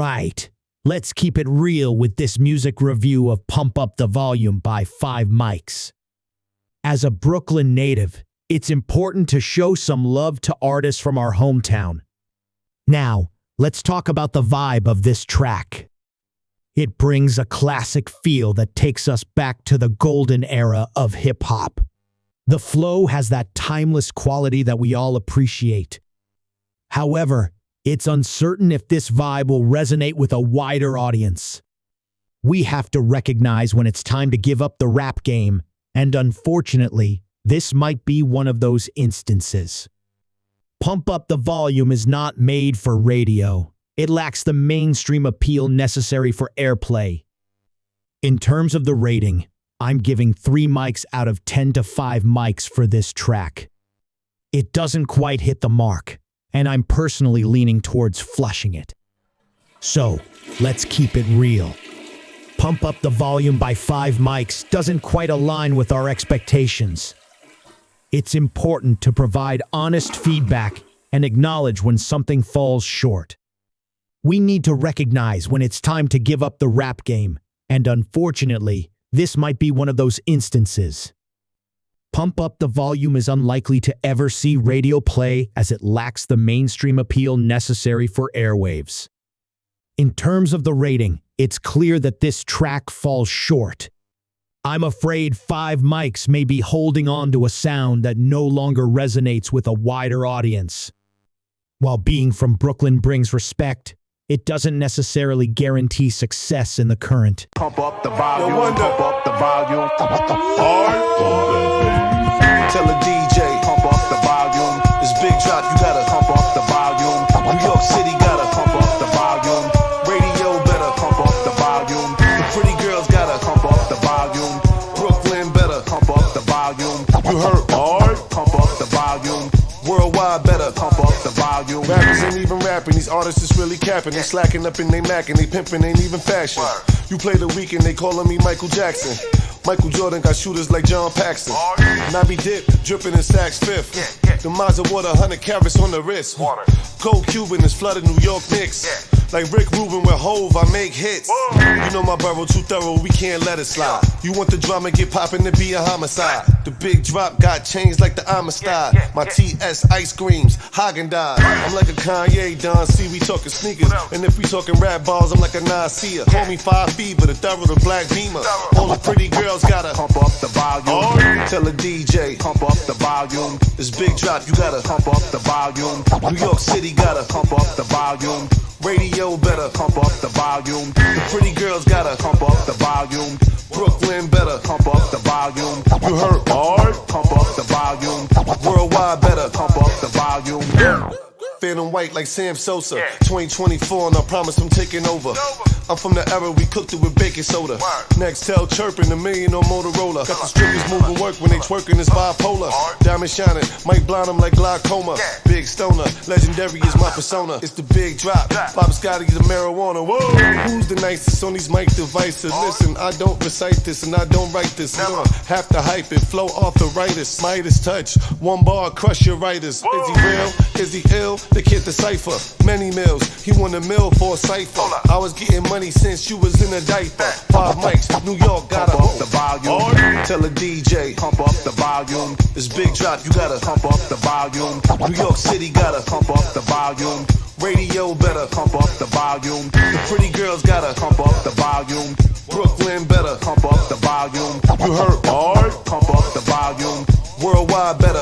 right, let's keep it real with this music review of Pump Up the Volume by 5 Mics. As a Brooklyn native, it's important to show some love to artists from our hometown. Now, let's talk about the vibe of this track. It brings a classic feel that takes us back to the golden era of hip-hop. The flow has that timeless quality that we all appreciate. However, it's uncertain if this vibe will resonate with a wider audience. We have to recognize when it's time to give up the rap game, and unfortunately, this might be one of those instances. Pump Up the Volume is not made for radio. It lacks the mainstream appeal necessary for airplay. In terms of the rating, I'm giving 3 mics out of 10 to 5 mics for this track. It doesn't quite hit the mark, and I'm personally leaning towards flushing it. So, let's keep it real. Pump Up the Volume by 5 Mics doesn't quite align with our expectations. It's important to provide honest feedback and acknowledge when something falls short. We need to recognize when it's time to give up the rap game, and unfortunately, this might be one of those instances. Pump Up the Volume is unlikely to ever see radio play as it lacks the mainstream appeal necessary for airwaves. In terms of the rating, it's clear that this track falls short. I'm afraid 5 Mics may be holding on to a sound that no longer resonates with a wider audience. While being from Brooklyn brings respect, it doesn't necessarily guarantee success in the current. Pump up the volume, pump up the volume. Tell a DJ, pump up the volume. It's big drop, you gotta pump up the volume. New York City gotta pump up the volume. Radio better pump up the volume. The pretty girls gotta pump up the volume. Brooklyn better pump up the volume. You heard hard? Pump up the volume. Worldwide better pump up the volume. Rappers ain't even rapping, these artists is really capping. They slacking up in they Mac and they pimping ain't even fashion. You play the weekend, they calling me Michael Jackson. Michael Jordan got shooters like John Paxson. And I be dipped, dripping in Saks Fifth. The Mazda water, 100 carats on the wrist. Cold Cuban is flooded New York Knicks. Like Rick Rubin with Hove, I make hits. You know my borough too thorough, we can't let it slide. You want the drama, get poppin' to be a homicide. The big drop got changed like the Amistad. My TS ice creams, Haagen-Dazs. I'm like a Kanye, Don C, we talking sneakers. And if we talking rap balls, I'm like a Nasir. Call me 5 Fever, the thorough, the black beamer. All the pretty girls gotta pump up the volume. Tell a DJ, pump up the volume. This big drop, you gotta pump up the volume. New York City gotta pump up the volume. Radio better pump up the volume. The pretty girls gotta pump up the volume. Brooklyn better pump up the volume. You heard hard? Pump up the volume. Worldwide better pump up the volume. Phantom white like Sam Sosa. 2024 and I promise I'm taking over. I'm from the era we cooked it with baking soda. Nextel chirping, $1 million on Motorola. Got the strippers moving work when they twerking, it's bipolar. Diamond shining, might blind them like glaucoma. Big stoner, legendary is my persona. It's the big drop, Bob Scotty the marijuana. Whoa, who's the nicest on these mic devices? Listen, I don't recite this and I don't write this. Have to hype it, flow arthritis. Midas touch, 1 bar, crush your writers. Is he real? Is he ill? They can't decipher. Many mills, he won $1 million for a cipher. I was getting money since you was in a diaper. 5 Mics, New York gotta pump up the volume. Tell a DJ, pump up the volume. This big drop, you gotta pump up the volume. New York City gotta pump up the volume. Radio better pump up the volume. The pretty girls gotta pump up the volume. Brooklyn better pump up the volume. You heard hard? Pump up the volume. Worldwide better